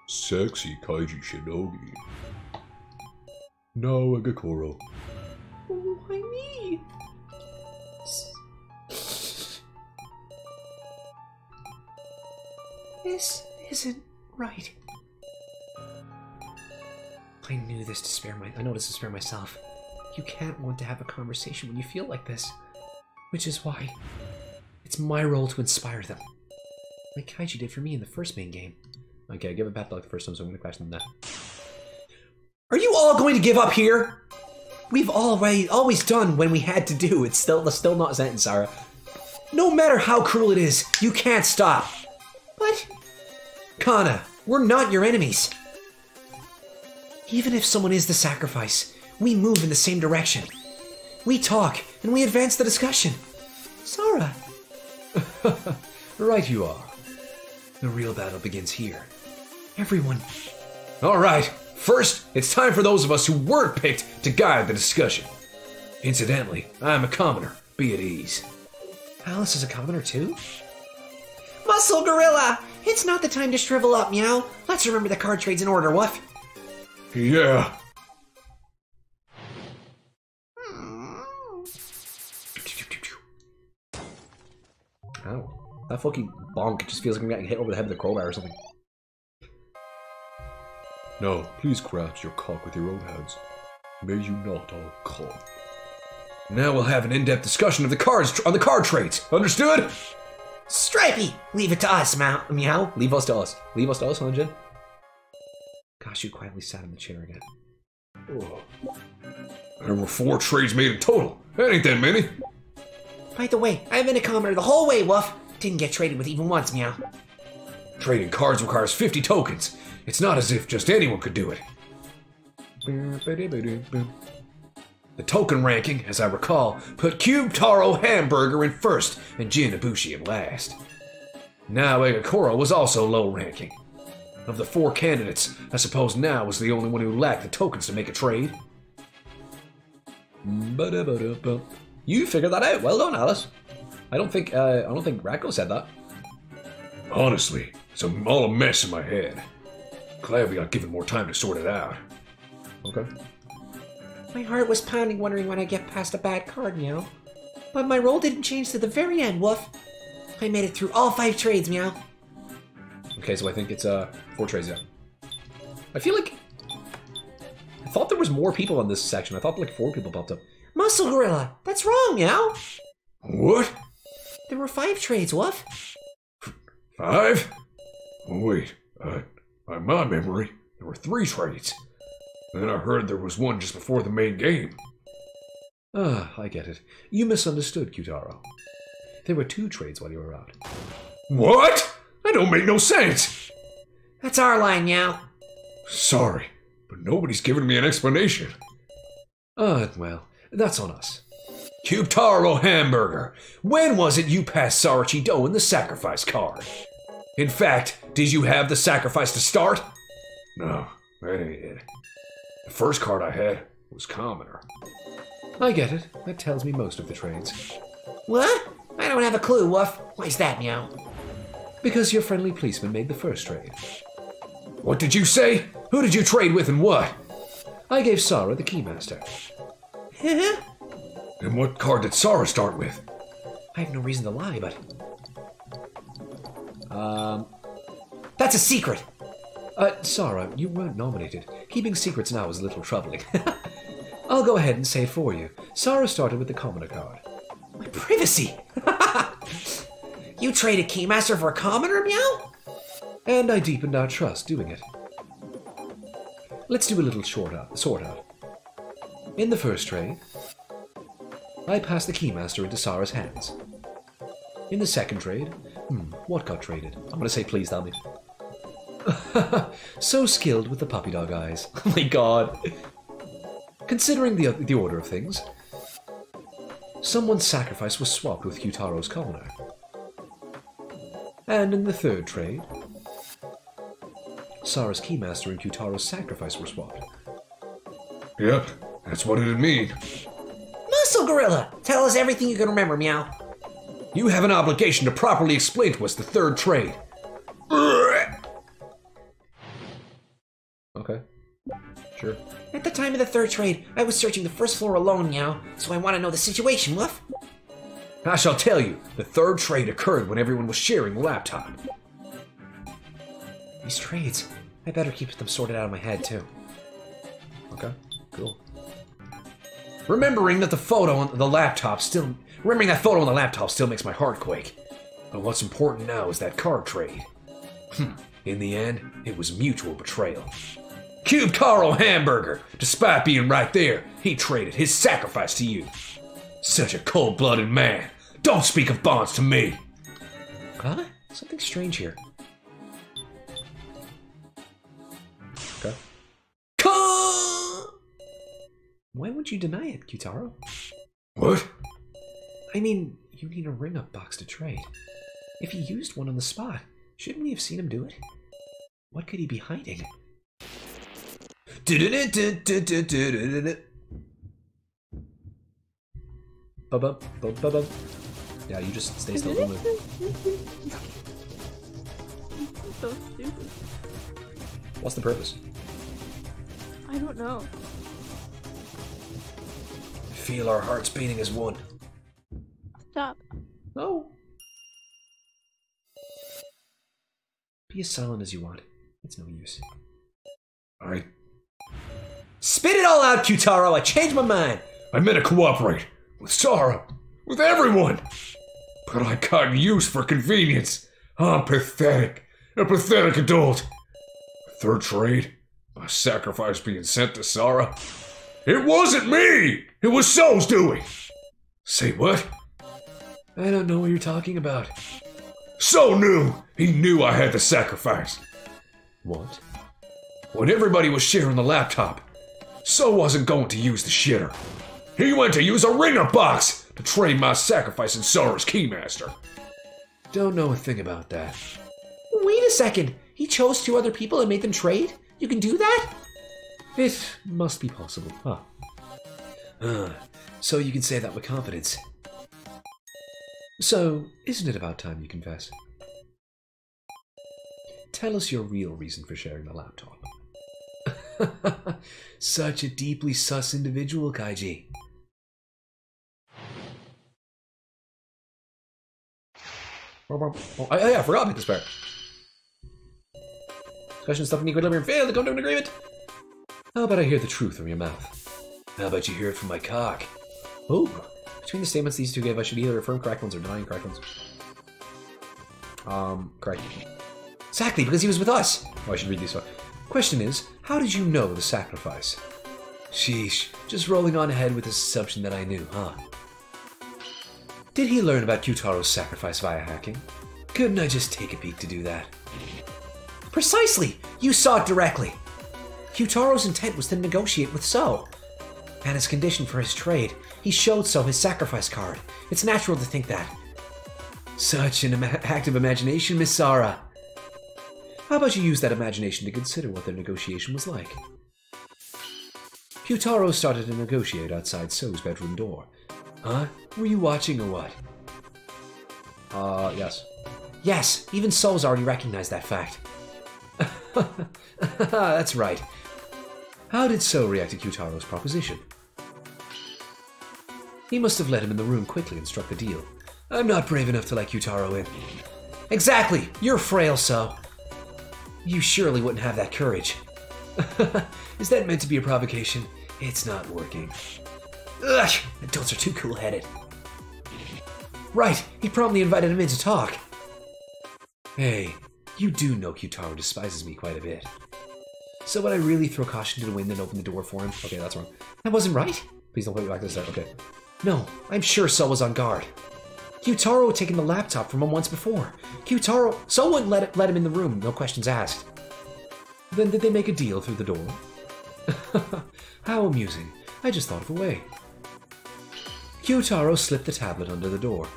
Sexy Kaiji Shinogi. Now Agakoro. Why me? This isn't right. I knew this to spare I know this to spare myself. You can't want to have a conversation when you feel like this. Which is why it's my role to inspire them. Like Kaiji did for me in the first main game. Okay, give it back like the first time, so I'm gonna question that. Are you all going to give up here? We've always done when we had to do. It's still not a sentence, Sara. No matter how cruel it is, you can't stop. But Kana, we're not your enemies. Even if someone is the sacrifice, we move in the same direction. We talk, and we advance the discussion. Sara. Right you are. The real battle begins here. Everyone. Alright, first, it's time for those of us who weren't picked to guide the discussion. Incidentally, I'm a commoner. Be at ease. Alice is a commoner too? Muscle Gorilla! It's not the time to shrivel up, Meow. Let's remember the card trades in order, Woof. Yeah. Ow. That fucking bonk just feels like I'm getting hit over the head with a crowbar or something. Now, please grasp your cock with your own hands. May you not all come. Now we'll have an in-depth discussion of the cards on the card traits. Understood? Stripey! Leave it to us, Meow. Leave us to us. Leave us to us, huh, Jin? Kashu quietly sat in the chair again. Oh. There were 4 trades made in total. That ain't that many. By the way, I've been a commoner the whole way, Woof. Didn't get traded with even once, Meow. Trading cards requires 50 tokens. It's not as if just anyone could do it. The token ranking, as I recall, put Cube Taro Hamburger in first and Jin Ibushi in last. Now Egakoro was also low ranking. Of the 4 candidates, I suppose now was the only one who lacked the tokens to make a trade. You figured that out. Well done, Alice. I don't think Racco said that. Honestly, it's all a mess in my head. Glad we got given more time to sort it out. Okay. My heart was pounding, wondering when I'd get past a bad card, Meow. But my roll didn't change to the very end, Woof. I made it through all 5 trades, Meow. Okay, so I think it's 4 trades, yeah. I feel like... I thought there was more people on this section. I thought like 4 people popped up. Muscle Gorilla, that's wrong, Meow. What? There were 5 trades, Woof. 5? Oh, wait, by my memory, there were 3 trades. Then I heard there was one just before the main game. Ah, I get it. You misunderstood, Qtaro. There were 2 trades while you were out. What? That don't make no sense! That's our line, Meow. Sorry, but nobody's given me an explanation. Well, that's on us. Qtaro Hamburger, when was it you passed Sarachi-Do in the sacrifice card? In fact, did you have the sacrifice to start? No, that ain't it. The first card I had was Commoner. I get it. That tells me most of the trades. What? I don't have a clue, Woof. Why's that, Meow? Because your friendly policeman made the first trade. What did you say? Who did you trade with and what? I gave Sara the Keymaster. And what card did Saras start with? I have no reason to lie, but... That's a secret! Sara, you weren't nominated. Keeping secrets now is a little troubling. I'll go ahead and say it for you. Sara started with the Commoner card. My privacy! You traded Keymaster for a Commoner, Meow? And I deepened our trust doing it. Let's do a little sort out. In the first trade, I passed the Keymaster into Sara's hands. In the second trade, what got traded? I'm gonna say please tell me. So skilled with the puppy dog eyes. Oh my god. Considering the order of things, someone's sacrifice was swapped with Qtaro's Commoner. And in the third trade, Sara's Keymaster and Qtaro's sacrifice were swapped. Yep, that's what it'd mean. Muscle Gorilla! Tell us everything you can remember, Meow. You have an obligation to properly explain to us the third trade. Okay. Sure. At the time of the third trade, I was searching the first floor alone, Meow, so I want to know the situation, Woof. I shall tell you, the third trade occurred when everyone was sharing the laptop. These trades, I better keep them sorted out of my head, too. Okay. Cool. Remembering that photo on the laptop still makes my heart quake. But what's important now is that card trade. In the end, it was mutual betrayal. Qtaro Hamburger, despite being right there, he traded his sacrifice to you. Such a cold-blooded man. Don't speak of bonds to me. Huh? Something strange here. Okay. Why would you deny it, Qtaro? What? I mean, you need a ring-up box to trade. If he used one on the spot, shouldn't we have seen him do it? What could he be hiding? Yeah, you just stay still. Don't move. So stupid. What's the purpose? I don't know. Feel our hearts beating as one. Stop. No. Be as silent as you want. It's no use. Spit it all out, Qtaro. I changed my mind. I meant to cooperate. With Sara. With everyone. But I got used for convenience. I'm pathetic. A pathetic adult. Third trade? My sacrifice being sent to Sara? It wasn't me! It was So's doing! Say what? I don't know what you're talking about. So knew! He knew I had the sacrifice. What? When everybody was sharing the laptop, So wasn't going to use the shitter. He went to use a ringer box to trade my sacrifice in Saras Keymaster. Don't know a thing about that. Wait a second. He chose 2 other people and made them trade? You can do that? It must be possible, huh? So you can say that with confidence. So, isn't it about time you confess? Tell us your real reason for sharing the laptop. Such a deeply sus individual, Kaiji. Oh, yeah, I forgot about this part. Discussion stuff in equilibrium failed to come to an agreement. How about I hear the truth from your mouth? How about you hear it from my cock? Oh, between the statements these two gave, I should either affirm correct ones or deny correct ones. Correct. Exactly, because he was with us. Oh, I should read these one. Question is, how did you know the sacrifice? Sheesh, just rolling on ahead with this assumption that I knew, huh? Did he learn about Kyutaro's sacrifice via hacking? Couldn't I just take a peek to do that? Precisely! You saw it directly. Kyutaro's intent was to negotiate with So. And as condition for his trade, he showed So his sacrifice card. It's natural to think that. Such an active imagination, Miss Sara. How about you use that imagination to consider what their negotiation was like? Kyutaro started to negotiate outside So's bedroom door. Huh? Were you watching or what? Yes. Yes, even So's already recognized that fact. That's right. How did So react to Kyutaro's proposition? He must have let him in the room quickly and struck the deal. I'm not brave enough to let Kyutaro in. Exactly! You're frail, So. You surely wouldn't have that courage. Is that meant to be a provocation? It's not working. Ugh! Adults are too cool-headed. Right, he promptly invited him in to talk. Hey, you do know Kyutaro despises me quite a bit. So would I really throw caution to the wind and open the door for him? Okay, that's wrong. That wasn't right. Please don't put me back to the start. Okay. No, I'm sure So was on guard. Kyutaro had taken the laptop from him once before. So wouldn't let him in the room, no questions asked. Then did they make a deal through the door? How amusing. I just thought of a way. Kyutaro slipped the tablet under the door.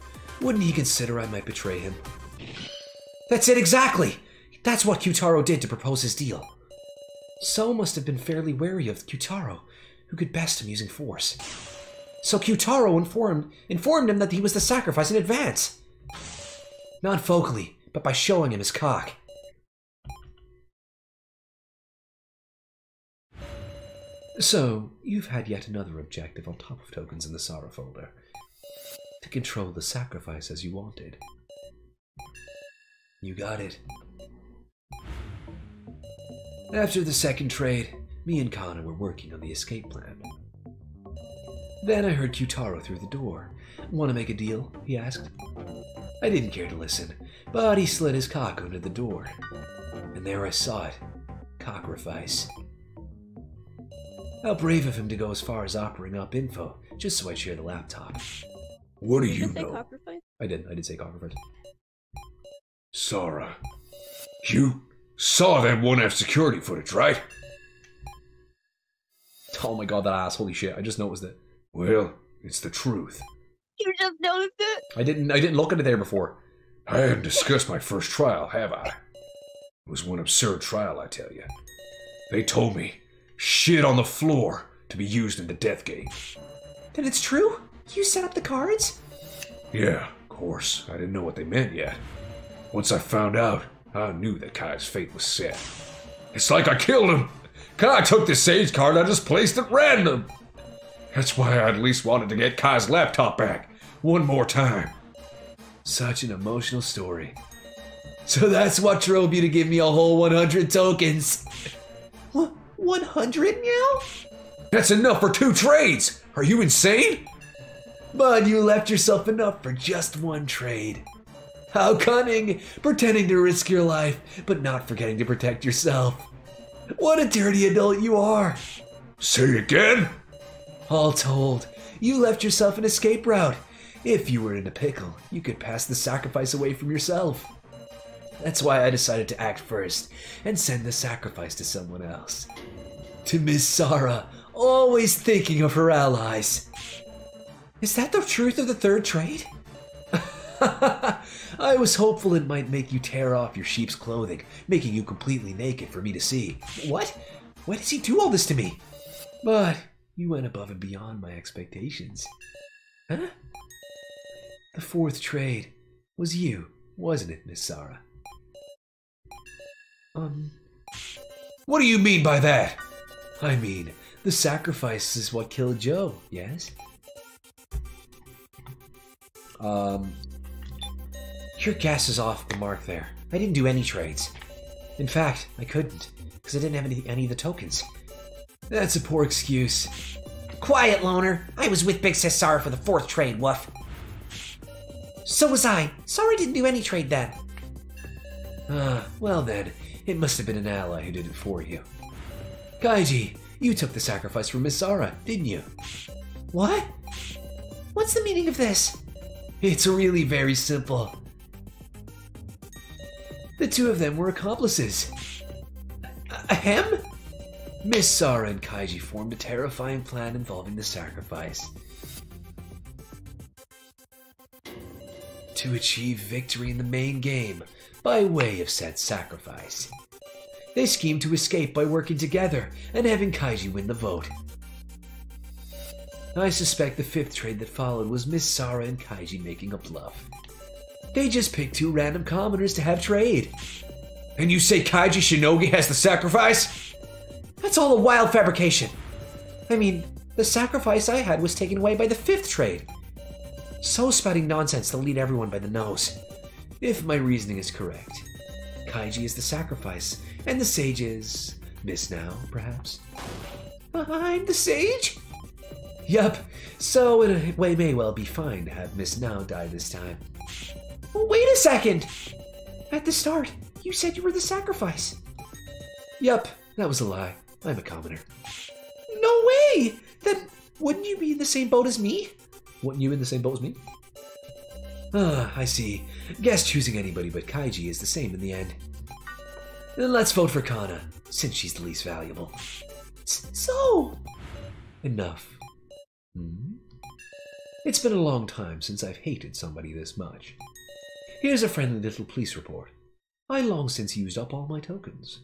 Wouldn't he consider I might betray him? That's it exactly! That's what Kyutaro did to propose his deal. So must have been fairly wary of Kyutaro, who could best him using force. So Kyutaro informed him that he was the sacrifice in advance. Not vocally, but by showing him his cock. So, you've had yet another objective on top of tokens in the Sara folder. To control the sacrifice as you wanted. You got it. After the second trade, me and Kana were working on the escape plan. Then I heard Kyutaro through the door. Want to make a deal? He asked. I didn't care to listen, but he slid his cock under the door. And there I saw it. Cockrifice. How brave of him to go as far as offering up info, just so I'd share the laptop. What do Did you say know? cockroach? I did say cockroach. Sara, you saw that 1F security footage, right? Oh my god, that ass. Holy shit, I just noticed it. Well, it's the truth. You just noticed it? I didn't look at it there before. I haven't discussed my first trial, have I? It was one absurd trial, I tell you. They told me shit on the floor to be used in the death game. Then it's true? You set up the cards? Yeah, of course. I didn't know what they meant yet. Once I found out, I knew that Kai's fate was set. It's like I killed him. Kai took the sage card I just placed at random. That's why I at least wanted to get Kai's laptop back. One more time. Such an emotional story. So that's what drove you to give me a whole 100 tokens. 100 now? That's enough for 2 trades. Are you insane? But you left yourself enough for just one trade. How cunning, pretending to risk your life, but not forgetting to protect yourself. What a dirty adult you are. Say again? All told, you left yourself an escape route. If you were in a pickle, you could pass the sacrifice away from yourself. That's why I decided to act first and send the sacrifice to someone else. To Miss Sara, always thinking of her allies. Is that the truth of the third trade? I was hopeful it might make you tear off your sheep's clothing, making you completely naked for me to see. What? Why does he do all this to me? But you went above and beyond my expectations. Huh? The fourth trade was you, wasn't it, Miss Sara? What do you mean by that? I mean, the sacrifice is what killed Joe, yes? Your guess is off the mark there. I didn't do any trades. In fact, I couldn't, because I didn't have any of the tokens. That's a poor excuse. Quiet, loner. I was with Big Sis Sara for the fourth trade, woof. So was I. Sorry I didn't do any trade then. Ah, well then, it must have been an ally who did it for you. Kaiji, you took the sacrifice from Miss Sara, didn't you? What? What's the meaning of this? It's really very simple. The two of them were accomplices. Ahem? Miss Sara and Kaiji formed a terrifying plan involving the sacrifice. To achieve victory in the main game by way of said sacrifice. They schemed to escape by working together and having Kaiji win the vote. I suspect the fifth trade that followed was Miss Sara and Kaiji making a bluff. They just picked two random commoners to have trade. And you say Kaiji Shinogi has the sacrifice? That's all a wild fabrication. I mean, the sacrifice I had was taken away by the fifth trade. So spouting nonsense to lead everyone by the nose. If my reasoning is correct, Kaiji is the sacrifice, and the sage is Miss Now, perhaps? I'm the sage? Yup, so it may well be fine to have Miss Now die this time. Wait a second! At the start, you said you were the sacrifice. Yup, that was a lie. I'm a commoner. No way! Then wouldn't you be in the same boat as me? Wouldn't you in the same boat as me? Ah, I see. Guess choosing anybody but Kaiji is the same in the end. Then let's vote for Kana, since she's the least valuable. So? Enough. It's been a long time since I've hated somebody this much. Here's a friendly little police report. I long since used up all my tokens.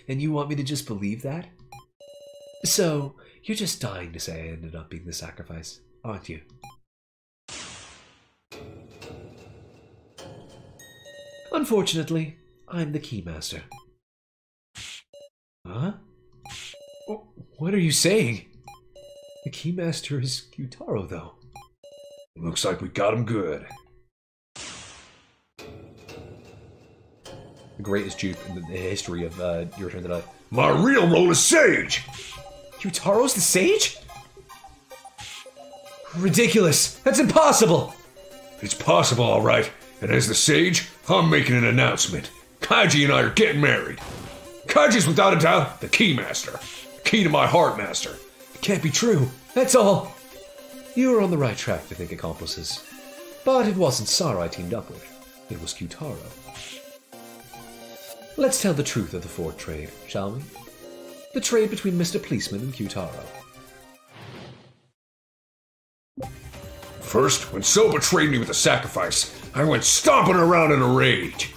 And you want me to just believe that? So, you're just dying to say I ended up being the sacrifice, aren't you? Unfortunately, I'm the Keymaster. Huh? What are you saying? The Keymaster is Gyutaro, though. Looks like we got him good. The greatest dupe in the history of Your Turn to Die. My real role is Sage! Gyutaro's the sage? Ridiculous! That's impossible! It's possible, alright. And as the Sage, I'm making an announcement. Kaiji and I are getting married. Kaiji's without a doubt the Keymaster. Key to my heart, Master. It can't be true. That's all. You were on the right track to think accomplices. But it wasn't Sara I teamed up with. It was Gyutaro. Let's tell the truth of the fourth trade, shall we? The trade between Mr. Policeman and Gyutaro. First, when So betrayed me with the sacrifice, I went stomping around in a rage.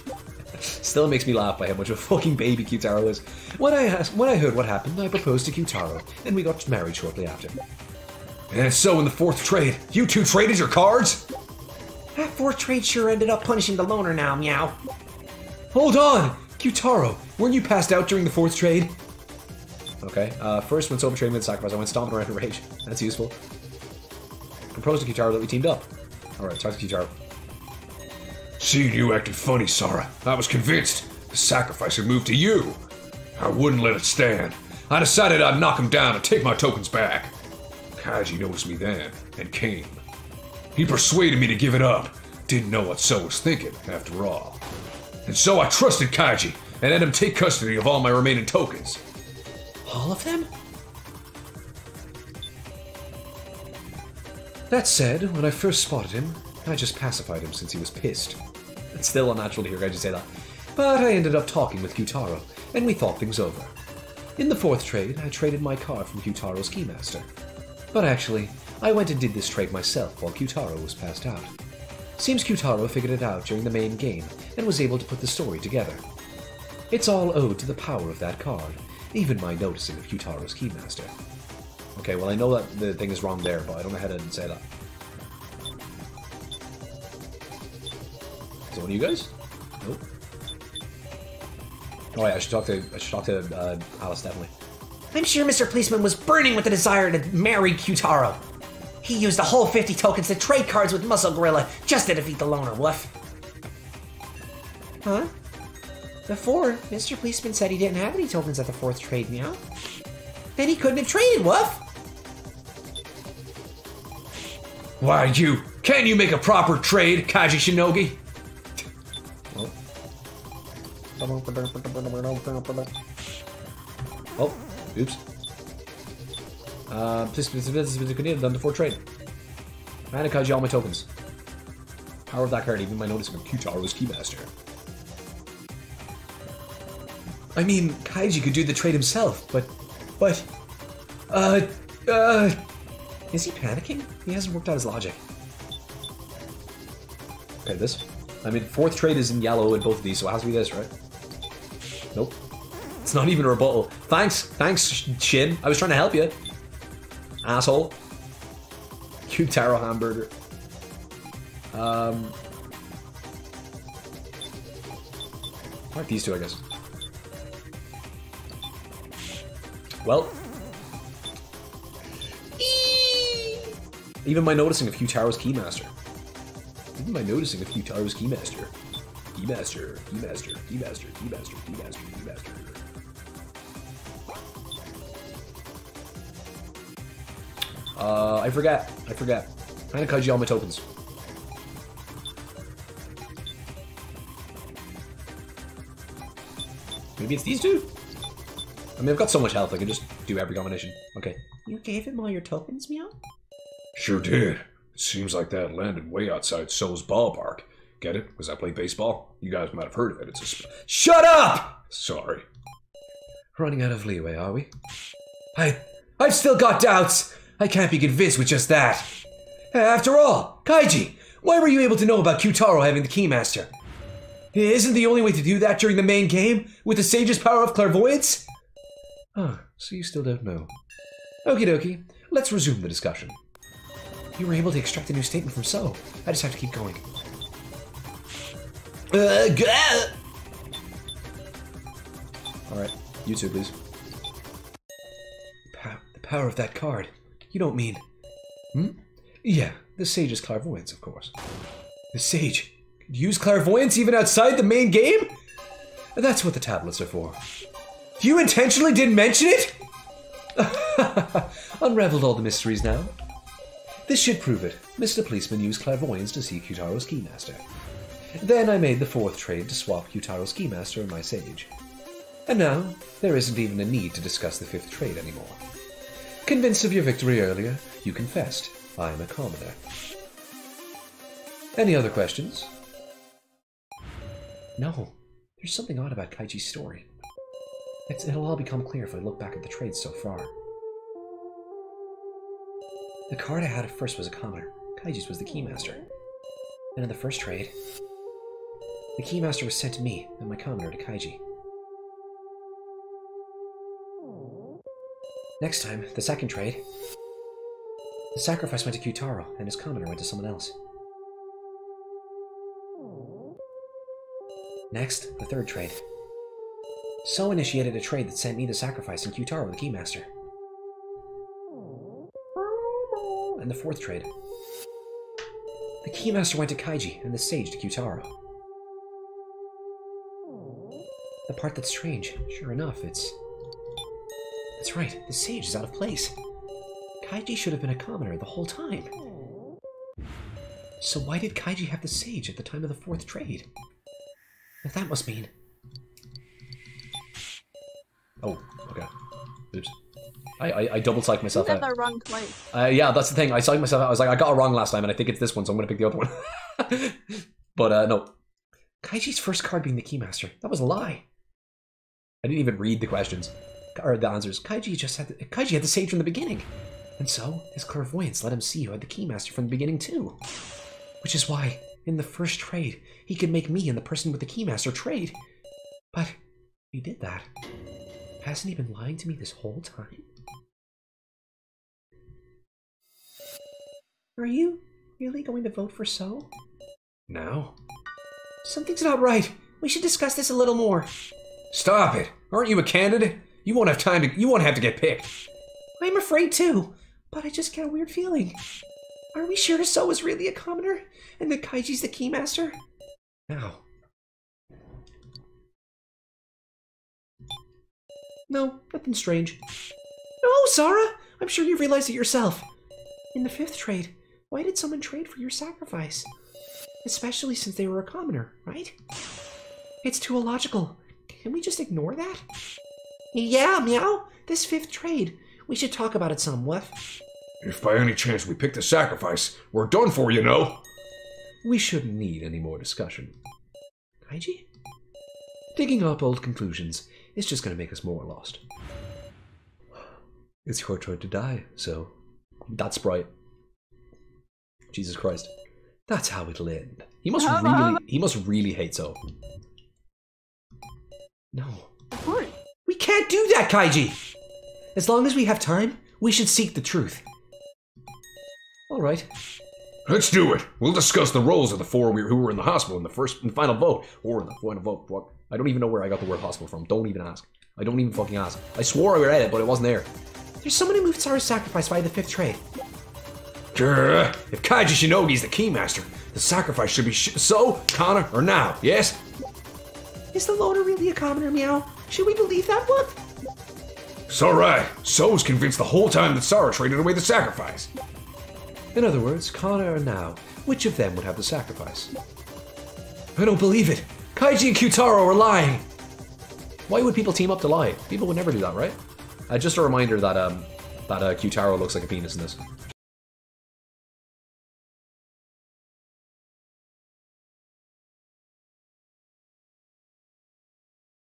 Still makes me laugh by how much of a fucking baby Gyutaro is. When I heard what happened, I proposed to Gyutaro, and we got married shortly after. And so in the fourth trade, you two traded your cards? That fourth trade sure ended up punishing the loner now, meow. Hold on! Gyutaro, weren't you passed out during the fourth trade? Okay, first when So betrayed me with the sacrifice, I went stomping around in rage. That's useful. Proposed to Gyutaro that we teamed up. Alright, talk to Gyutaro. Seeing you acted funny, Sara, I was convinced the sacrifice had moved to you. I wouldn't let it stand. I decided I'd knock him down and take my tokens back. Kaiji noticed me then, and came. He persuaded me to give it up. Didn't know what So was thinking, after all. And so I trusted Kaiji, and let him take custody of all my remaining tokens. All of them? That said, when I first spotted him, I just pacified him since he was pissed. It's still unnatural to hear Kaiji say that. But I ended up talking with Gyutaro, and we thought things over. In the fourth trade, I traded my card from Gyutaro's Keymaster. But actually, I went and did this trade myself while Gyutaro was passed out. Seems Kyutaro figured it out during the main game and was able to put the story together. It's all owed to the power of that card, even my noticing of Kyutaro's Keymaster. Okay, well I know that the thing is wrong there, but I don't know how to say that. Is it one of you guys? Nope. Oh yeah, I should talk to Alice, definitely. I'm sure Mr. Policeman was burning with the desire to marry Kyutaro. He used the whole 50 tokens to trade cards with Muscle Gorilla just to defeat the loner wolf. Huh? Before, Mr. Policeman said he didn't have any tokens at the 4th trade, meow. Then he couldn't have traded, Woof. Why, can you make a proper trade, Kaji Shinogi? Oh, oops. Please continue done before trade. Mana Kaji all my tokens. Power of that card, even my noticing of Kyutaro's Keymaster. I mean, Kaiji could do the trade himself, but... Is he panicking? He hasn't worked out his logic. Okay, this. I mean, 4th trade is in yellow in both of these, so it has to be this, right? Nope. It's not even a rebuttal. Thanks, Shin. I was trying to help you. Asshole. Kyutaro hamburger. Like these two, I guess. Well. Even my noticing of Kyutaro's Keymaster. Keymaster. I forget. Trying to Kaiji all my tokens. Maybe it's these two? I mean, I've got so much health, I can just do every combination. Okay. You gave him all your tokens, meow? Sure did. It seems like that landed way outside So's ballpark. Get it? Because I play baseball. You guys might have heard of it. It's a... Shut up! Sorry. Running out of leeway, are we? I've still got doubts. I can't be convinced with just that. After all, Kaiji, why were you able to know about Kyutaro having the Keymaster? Isn't the only way to do that during the main game with the Sage's power of clairvoyance? Oh, so you still don't know. Okie dokie, let's resume the discussion. You were able to extract a new statement from So. I just have to keep going. Alright, you two, please. The power of that card. You don't mean... Yeah, the Sage's clairvoyance, of course. The Sage could use clairvoyance even outside the main game? That's what the tablets are for. You intentionally didn't mention it? Unraveled all the mysteries now. This should prove it. Mr. Policeman used clairvoyance to see Kyutaro's Keymaster. Then I made the 4th trade to swap Kyutaro's Keymaster and my Sage. And now, there isn't even a need to discuss the 5th trade anymore. Convinced of your victory earlier, you confessed. I'm a commoner. Any other questions? No. There's something odd about Kaiji's story. It'll all become clear if I look back at the trades so far. The card I had at first was a commoner. Kaiji's was the Keymaster. And in the first trade, the Keymaster was sent to me, and my commoner to Kaiji. Next time, the 2nd trade, the sacrifice went to Kyutaro, and his commoner went to someone else. Next, the 3rd trade. So initiated a trade that sent me the sacrifice and Kyutaro the Keymaster. And the 4th trade. The Keymaster went to Kaiji, and the Sage to Kyutaro. The part that's strange, sure enough, it's... That's right, the Sage is out of place. Kaiji should have been a commoner the whole time. So why did Kaiji have the Sage at the time of the 4th trade? If that must mean... Oh, okay. Oops. I double-psyched myself You out. said the wrong twice. Yeah, that's the thing. I psyched myself out. I was like, I got it wrong last time, and I think it's this one, so I'm going to pick the other one. But, no. Kaiji's first card being the Keymaster. That was a lie. I didn't even read the questions. Or the answers. Kaiji had the Sage from the beginning. And so, his clairvoyance let him see who had the Keymaster from the beginning, too. Which is why, in the first trade, he could make me and the person with the Keymaster trade. But he did that. Hasn't he been lying to me this whole time? Are you really going to vote for So? Now? Something's not right. We should discuss this a little more. Stop it! Aren't you a candidate? You won't have to get picked. I'm afraid too, but I just get a weird feeling. Are we sure So is really a commoner and that Kaiji's the Keymaster? Now. No, nothing strange. No, Sara! I'm sure you realized it yourself. In the 5th trade, why did someone trade for your sacrifice? Especially since they were a commoner, right? It's too illogical. Can we just ignore that? Yeah, Meow. This 5th trade. We should talk about it some, what? If by any chance we pick the sacrifice, we're done for, you know. We shouldn't need any more discussion. Kaiji? Digging up old conclusions is just going to make us more lost. It's your turn to die, so... That's Sprite. Jesus Christ. That's how it'll end. He must really hate So. No. Of course. We can't do that, Kaiji! As long as we have time, we should seek the truth. Alright. Let's do it. We'll discuss the roles of the 4 who were in the hospital in the first and final vote. Or in the final vote. What? I don't even know where I got the word hospital from. Don't even ask. I don't even fucking ask. I swore I read it, but it wasn't there. There's someone who moved Sara's sacrifice via the 5th trade. If Kaiji Shinogi's the Keymaster, the sacrifice should be So, Kana, or Now, yes? Is the loader really a commoner, Meow? Should we believe that one? It's alright. So's convinced the whole time that Sara traded away the sacrifice. In other words, Kana or Now, which of them would have the sacrifice? I don't believe it. Kaiji and Kyutaro are lying. Why would people team up to lie? People would never do that, right? Just a reminder that Kyutaro looks like a penis in this.